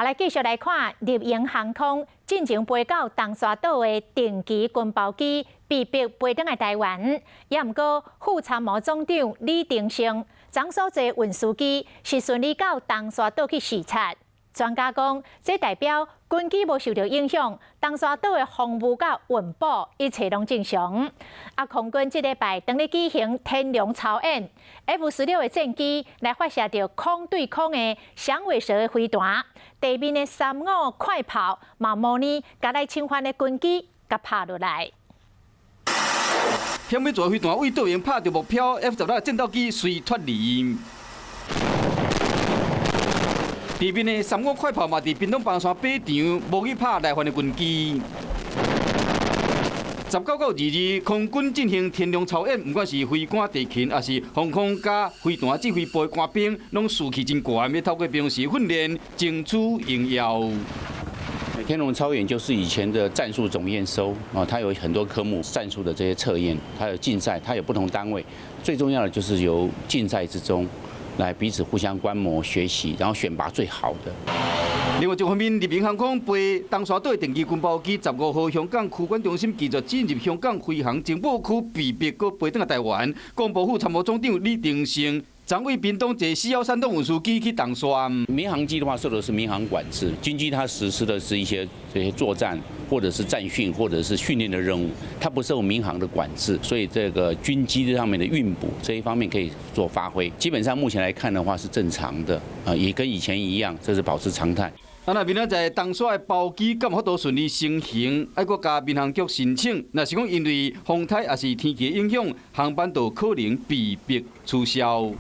好，来继续来看立营航空进前飞到东沙岛的定期军包机被迫飞返来台湾，也毋过副参谋总长李定胜将所坐运输机是顺利到东沙岛去视察。专家讲，这代表军机无受到影响，东沙岛的防务甲运补一切拢正常。空军这礼拜当咧举行天龙操演 ，F-16的战机来发射到空对空的响尾蛇的飞弹，地面的3-5快炮嘛模拟甲来侵犯的军机甲拍落来。偏尾座飞弹为导员拍到目标 F-16战斗机随脱离。地面的3-5快炮嘛，伫屏东邦山靶场无去拍来犯的军机。19到22，空军进行天龙操演，不管是飞官地勤，还是航空甲飞弹指挥部的官兵，拢士气真高，要透过平时训练，争取荣耀。天龙操演就是以前的战术总验收啊，它有很多科目战术的这些测验，它有竞赛，它有不同单位。最重要的就是由竞赛之中来彼此互相观摩学习，然后选拔最好的。另外一方面，立营航空飞东沙岛定期军包机15号香港区管中心继续进入香港飞航情报区，被迫飞返来台湾。国防部参谋总长李定胜将为屏东坐413栋运输机去东沙。民航机的话，受的是民航管制，军机它实施的是一些这些作战或者是战训或者是训练的任务，它不受民航的管制，所以这个军机上面的运补这一方面可以做发挥。基本上目前来看的话是正常的，也跟以前一样，这是保持常态。明仔载东沙的包机敢有法度顺利成行，爱国加民航局申请。若是讲因为风台也是天气的影响，航班就可能被迫取消。